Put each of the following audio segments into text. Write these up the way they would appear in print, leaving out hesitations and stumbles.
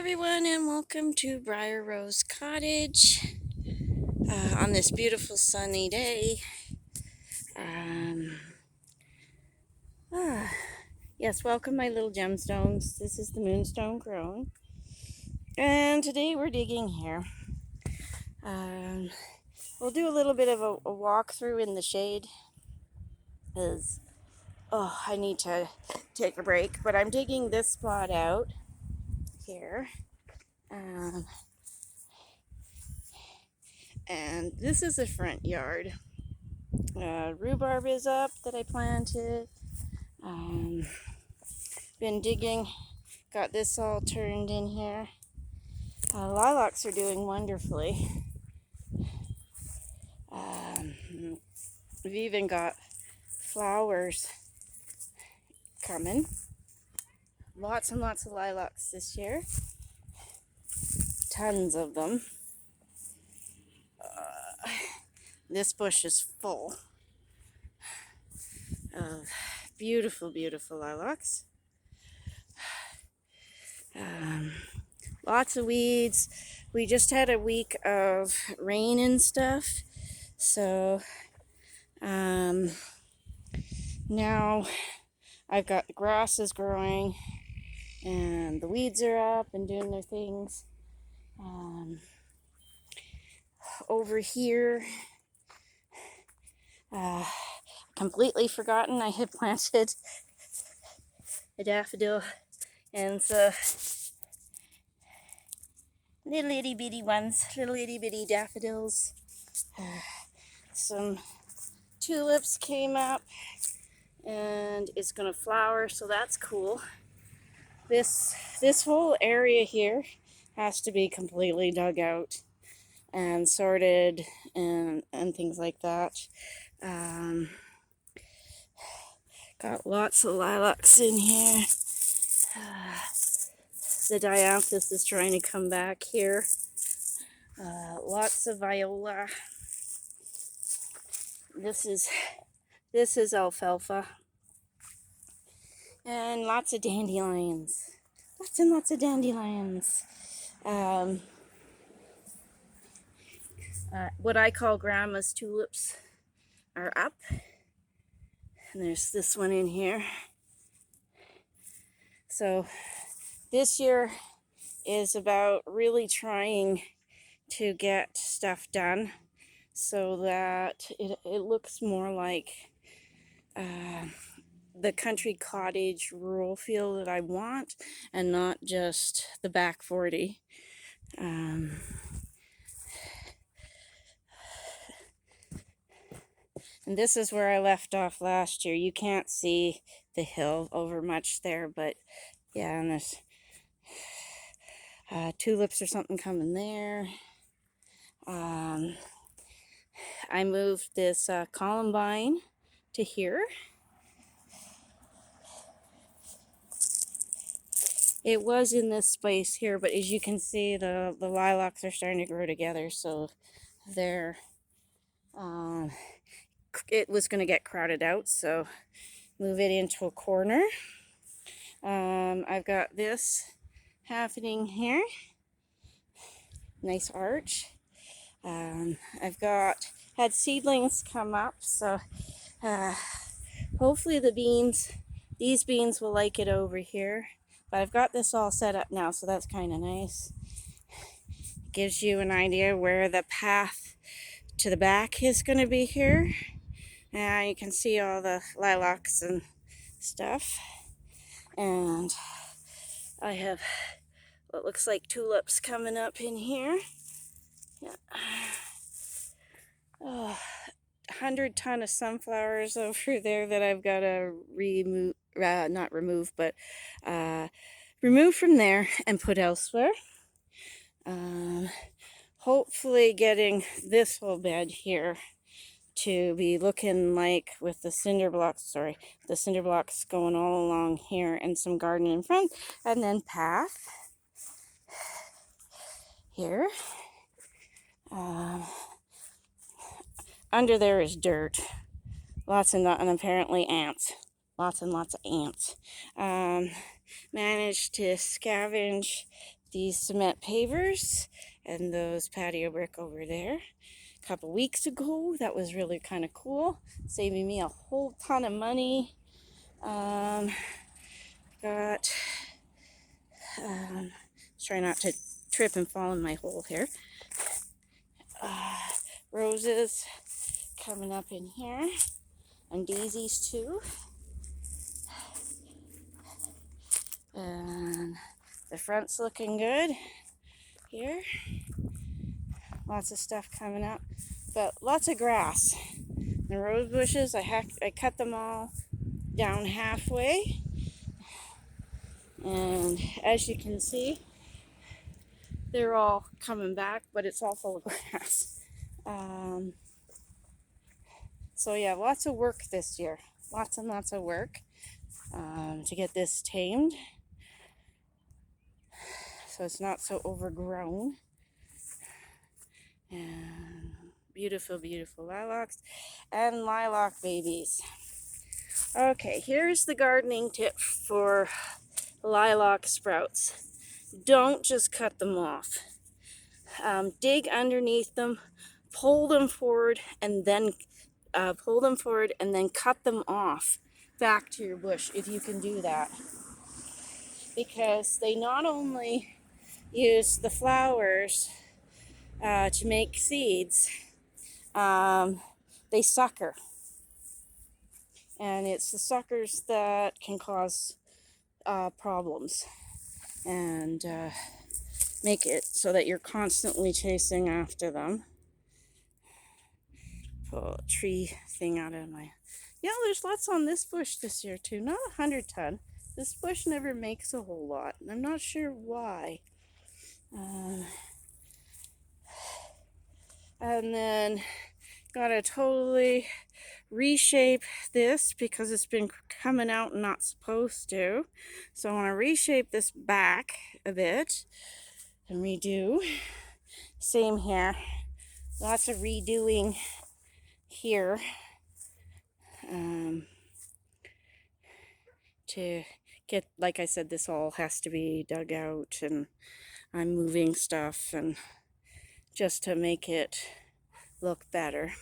everyone, and welcome to Briar Rose Cottage on this beautiful sunny day. Um, ah, yes, welcome, my little gemstones. This is the Moonstone Crone, and today we're digging here. We'll do a little bit of a walkthrough in the shade because I need to take a break. But I'm digging this spot out here. And this is the front yard. Rhubarb is up that I planted. Been digging, got this all turned in here. Lilacs are doing wonderfully. We've even got flowers coming. Lots and lots of lilacs this year. Tons of them. This bush is full of beautiful, beautiful lilacs. Lots of weeds. We just had a week of rain and stuff, so now I've got the grasses growing and the weeds are up and doing their things. Over here, completely forgotten I had planted a daffodil, and so little itty bitty ones, little itty bitty daffodils. Some tulips came up and it's gonna flower, so that's cool. This whole area here has to be completely dug out and sorted and things like that. Got lots of lilacs in here. The dianthus is trying to come back here. Lots of viola. This is alfalfa. And lots of dandelions. Lots and lots of dandelions. What I call grandma's tulips are up. And there's this one in here. So this year is about really trying to get stuff done so that it looks more like the country cottage rural feel that I want, and not just the back 40. And this is where I left off last year. You can't see the hill over much there, but yeah, and there's tulips or something coming there. I moved this columbine to here. It was in this space here, but as you can see, the lilacs are starting to grow together, so they're it was going to get crowded out, so move it into a corner. I've got this happening here. Nice arch. I've had seedlings come up, so hopefully these beans will like it over here. But I've got this all set up now, so that's kind of nice. Gives you an idea where the path to the back is going to be here. Now you can see all the lilacs and stuff. And I have what looks like tulips coming up in here. Yeah. 100 ton of sunflowers over there that I've got to remove, not remove, but remove from there and put elsewhere. Hopefully getting this whole bed here to be looking like with the cinder blocks going all along here, and some garden in front, and then path here. Under there is dirt, and apparently ants, lots and lots of ants. Managed to scavenge these cement pavers and those patio brick over there a couple weeks ago. That was really kind of cool, saving me a whole ton of money. Got try not to trip and fall in my hole here. Roses coming up in here, and daisies too. And the front's looking good here. Lots of stuff coming up, but lots of grass. The rose bushes, I cut them all down halfway, and as you can see, they're all coming back, but it's all full of grass. So yeah, lots of work this year. Lots and lots of work to get this tamed, so it's not so overgrown. And beautiful, beautiful lilacs and lilac babies. Okay, here's the gardening tip for lilac sprouts. Don't just cut them off. Dig underneath them, pull them forward, and then cut them off back to your bush if you can do that. Because they not only use the flowers to make seeds, they sucker. And it's the suckers that can cause problems and make it so that you're constantly chasing after them. Pull a tree thing out of my... Yeah, there's lots on this bush this year too. Not 100 ton. This bush never makes a whole lot. I'm not sure why. And then gotta totally reshape this because it's been coming out and not supposed to. So I want to reshape this back a bit and redo. Same here. Lots of redoing here to get, like I said, this all has to be dug out, and I'm moving stuff and just to make it look better.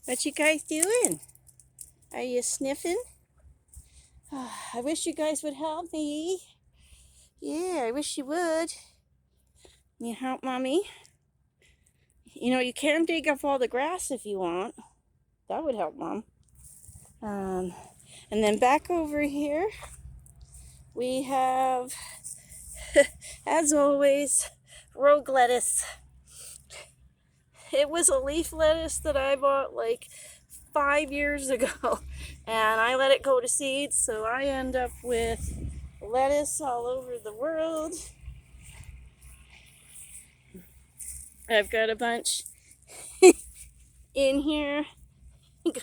What you guys doing? Are you sniffing? Oh, I wish you guys would help me. Yeah, I wish you would. You help Mommy? You know, you can dig up all the grass if you want. That would help Mom. And then back over here, we have, as always, rogue lettuce. It was a leaf lettuce that I bought like 5 years ago, and I let it go to seed, so I end up with lettuce all over the world. I've got a bunch in here.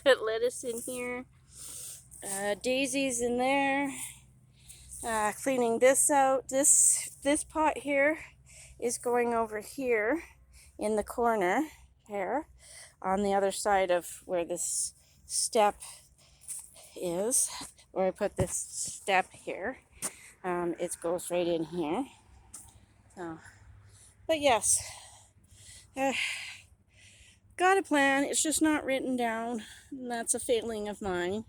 Got lettuce in here, daisies in there. Cleaning this out. This pot here is going over here in the corner here on the other side of where this step is, where I put this step here. It goes right in here. So, but yes, got a plan. It's just not written down, and that's a failing of mine.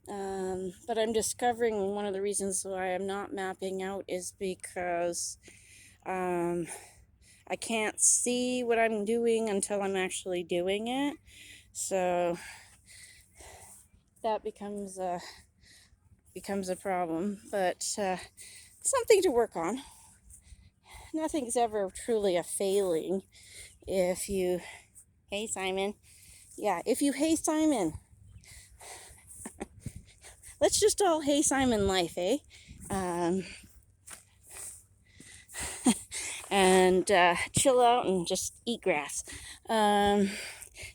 But I'm discovering one of the reasons why I'm not mapping out is because I can't see what I'm doing until I'm actually doing it. So that becomes a problem, but something to work on. Nothing's ever truly a failing if you... Hey, Simon. Yeah, if you hey, Simon. Let's just all hey, Simon life, eh? And chill out and just eat grass. Where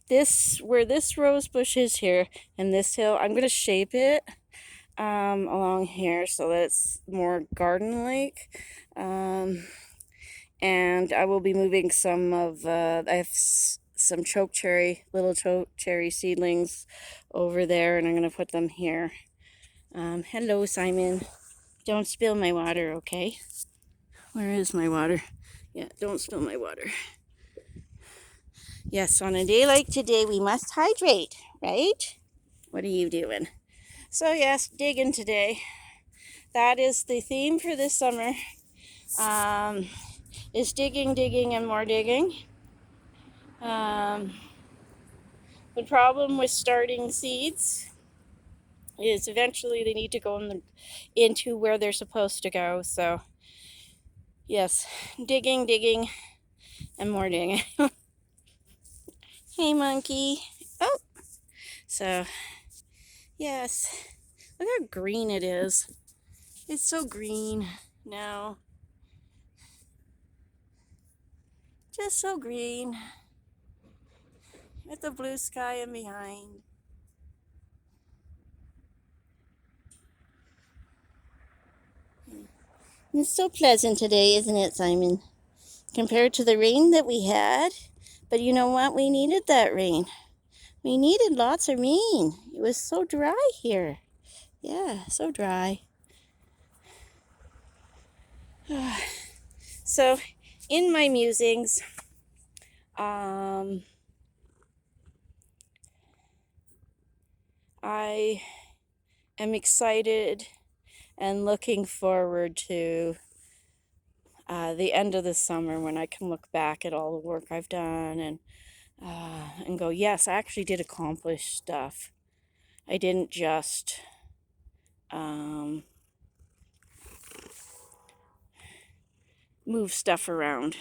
this rose bush is here and this hill, I'm going to shape it along here so that it's more garden-like. And I will be moving some of, I have some little chokecherry seedlings over there, and I'm going to put them here. Hello, Simon. Don't spill my water, okay? Where is my water? Yeah, don't spill my water. Yes, on a day like today, we must hydrate, right? What are you doing? So, yes, digging today. That is the theme for this summer. Is digging, digging, and more digging. The problem with starting seeds is eventually they need to go into where they're supposed to go. So, yes, digging, digging, and more digging. Hey, monkey. Oh, so, yes. Look how green it is. It's so green now. Just so green. With the blue sky in behind. It's so pleasant today, isn't it, Simon? Compared to the rain that we had. But you know what? We needed that rain. We needed lots of rain. It was so dry here. Yeah, so dry. So, in my musings, I am excited and looking forward to the end of the summer when I can look back at all the work I've done and go, yes, I actually did accomplish stuff. I didn't just move stuff around,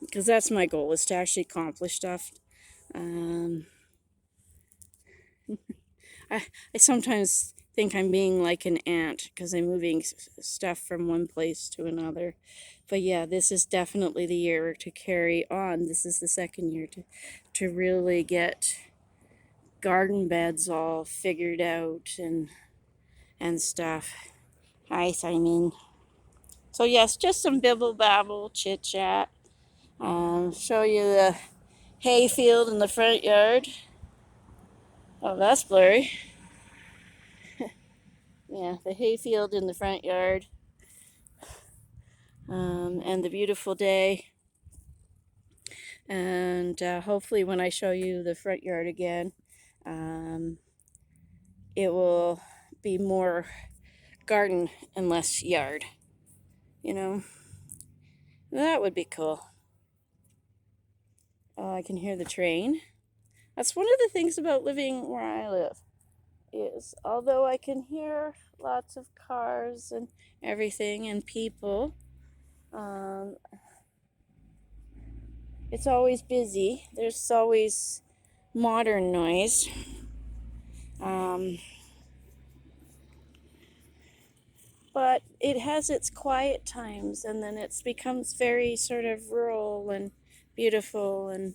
because that's my goal, is to actually accomplish stuff. I sometimes think I'm being like an ant because I'm moving stuff from one place to another. But yeah, this is definitely the year to carry on. This is the second year to really get garden beds all figured out and stuff. Hi, Simon. So yes, just some bibble babble, chit chat. Show you the hay field in the front yard. Oh, that's blurry. Yeah, the hay field in the front yard. And the beautiful day. And hopefully when I show you the front yard again, it will be more garden and less yard. You know, that would be cool. Oh, I can hear the train. That's one of the things about living where I live, is although I can hear lots of cars and everything and people, it's always busy. There's always modern noise. But it has its quiet times, and then it becomes very sort of rural and beautiful, and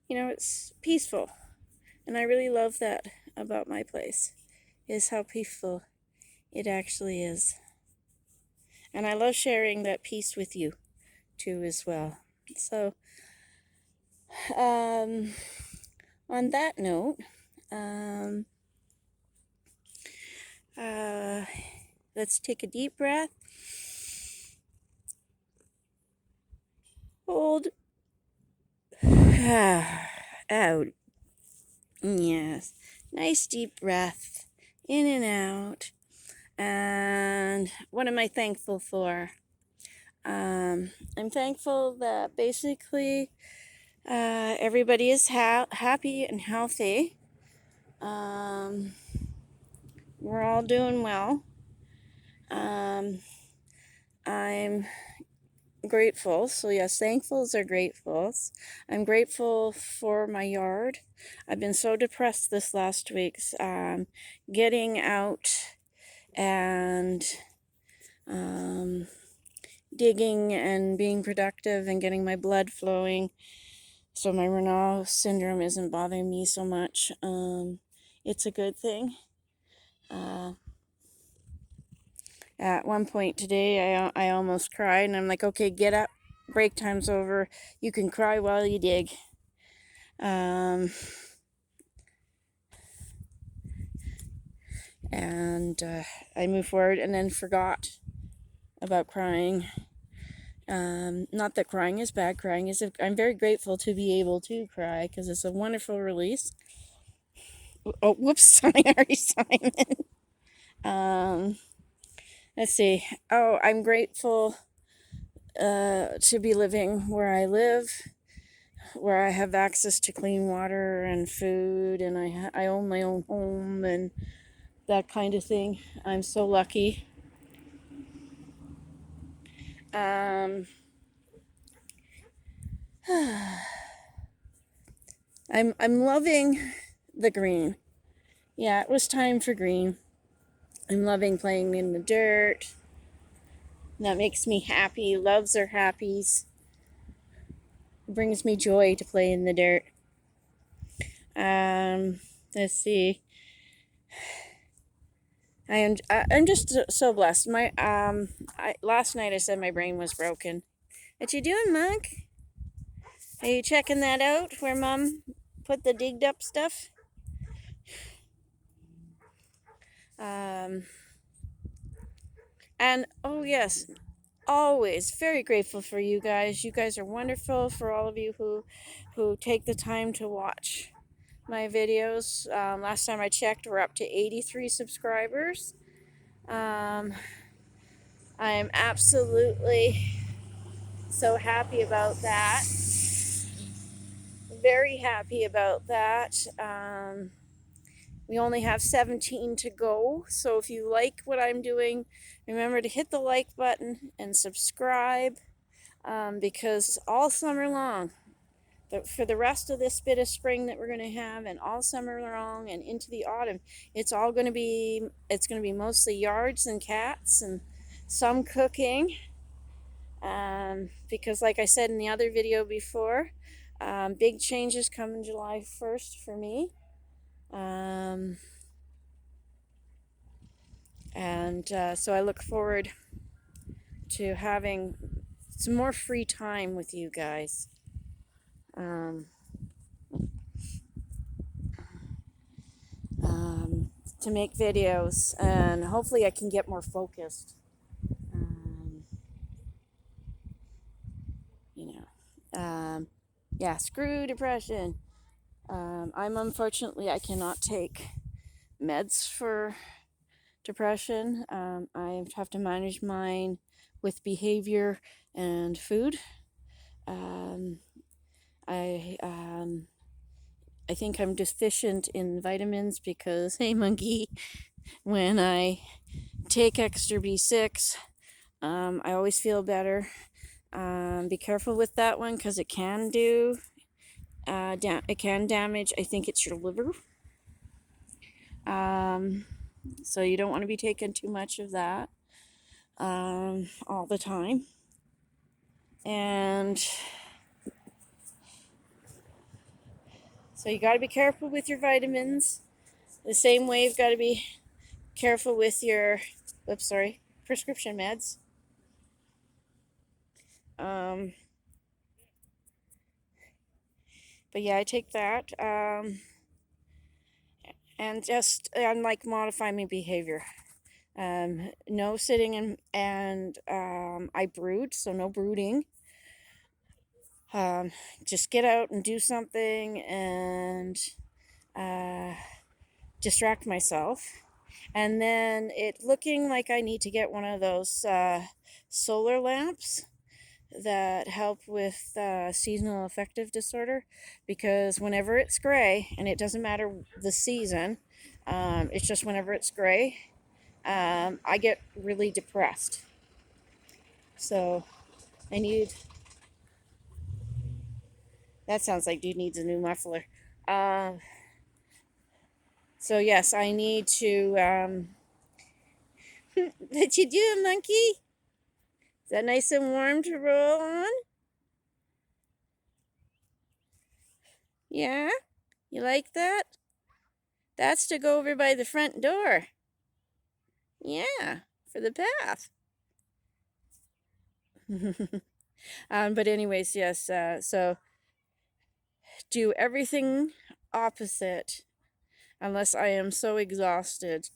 it's peaceful. And I really love that about my place, is how peaceful it actually is. And I love sharing that peace with you too as well. So on that note, let's take a deep breath. Hold. Out. Yes. Nice deep breath in and out. And what am I thankful for? I'm thankful that basically everybody is happy and healthy. We're all doing well. I'm grateful. So, yes, thankfuls are gratefuls. I'm grateful for my yard. I've been so depressed this last week. Getting out and digging and being productive and getting my blood flowing so my Raynaud syndrome isn't bothering me so much. It's a good thing. At one point today, I almost cried, and I'm like, okay, get up. Break time's over. You can cry while you dig. and I moved forward and then forgot about crying. Not that crying is bad. Crying is. I'm very grateful to be able to cry because it's a wonderful release. Oh, whoops! Sorry, Simon. Let's see. Oh, I'm grateful to be living where I live, where I have access to clean water and food, and I own my own home and that kind of thing. I'm so lucky. Um, I'm loving the green. Yeah, it was time for green. I'm loving playing in the dirt. That makes me happy. Loves are happies. It brings me joy to play in the dirt. Let's see. I'm just so blessed. Last night I said my brain was broken. What you doing, Monk? Are you checking that out where Mom put the digged up stuff? And oh yes, always very grateful for you guys. You guys are wonderful. For all of you who take the time to watch my videos. Last time I checked, we're up to 83 subscribers. I am absolutely so happy about that. Very happy about that. We only have 17 to go. So if you like what I'm doing, remember to hit the like button and subscribe, because all summer long, for the rest of this bit of spring that we're going to have, and all summer long and into the autumn, it's going to be mostly yards and cats and some cooking, because like I said in the other video before, big changes coming July 1st for me. So I look forward to having some more free time with you guys. To make videos, and hopefully I can get more focused. Yeah, screw depression. Unfortunately, I cannot take meds for depression. I have to manage mine with behavior and food. I think I'm deficient in vitamins because, hey, monkey, when I take extra B6, I always feel better. Be careful with that one because it can it can damage, I think it's your liver. So you don't want to be taking too much of that all the time. And so you got to be careful with your vitamins. The same way you've got to be careful with your, prescription meds. But yeah, I take that. And just modify my behavior. No sitting and I brood, so no brooding. Just get out and do something and distract myself. And then it looking like I need to get one of those solar lamps that help with seasonal affective disorder, because whenever it's gray, and it doesn't matter the season, it's just whenever it's gray, I get really depressed. So I need, that sounds like dude needs a new muffler. So yes, I need to, what you do, monkey? Is that nice and warm to roll on? Yeah? You like that? That's to go over by the front door. Yeah, for the path. But anyways, yes, so do everything opposite unless I am so exhausted.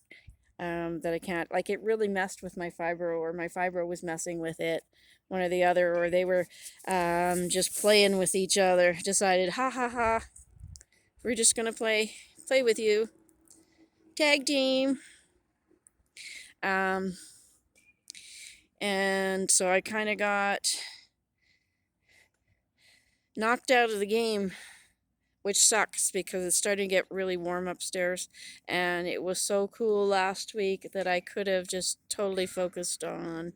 that I can't, like, it really messed with my fibro, or my fibro was messing with it, one or the other, or they were just playing with each other, decided, ha ha ha, we're just gonna play with you. Tag team. Um, and so I kind of got knocked out of the game, which sucks because it's starting to get really warm upstairs. And it was so cool last week that I could have just totally focused on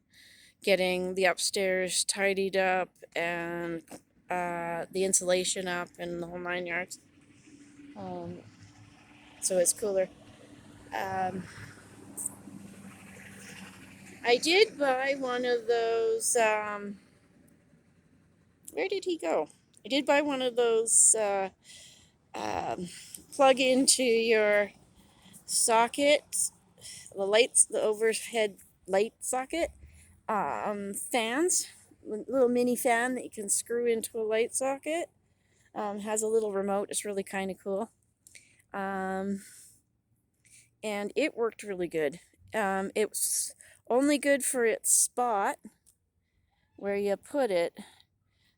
getting the upstairs tidied up and the insulation up and the whole 9 yards. So it's cooler. Um, I did buy one of those. Where did he go? I did buy one of those plug into your socket, the lights, the overhead light socket fans, little mini fan that you can screw into a light socket. Has a little remote. It's really kind of cool. And it worked really good. It's only good for its spot where you put it.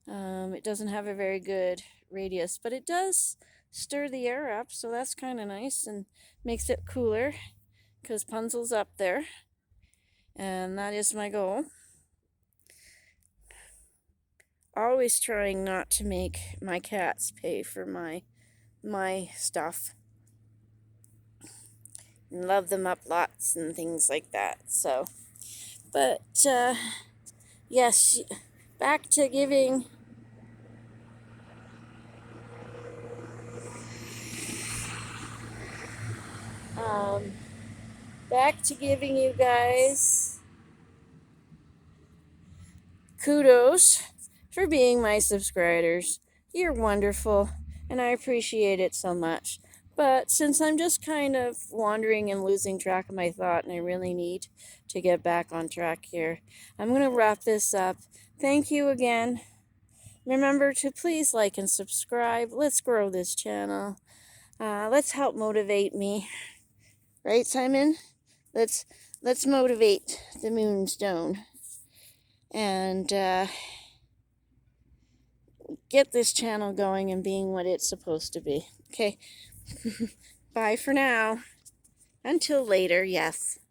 It doesn't have a very good radius, but it does stir the air up, so that's kind of nice and makes it cooler because Punzel's up there, and that is my goal. Always trying not to make my cats pay for my stuff. And love them up lots and things like that. So, but yes, back to giving. Back to giving you guys kudos for being my subscribers. You're wonderful, and I appreciate it so much. But since I'm just kind of wandering and losing track of my thought, and I really need to get back on track here, I'm going to wrap this up. Thank you again. Remember to please like and subscribe. Let's grow this channel. Let's help motivate me. Right, Simon? Let's motivate the Moonstone and get this channel going and being what it's supposed to be. Okay. Bye for now. Until later, yes.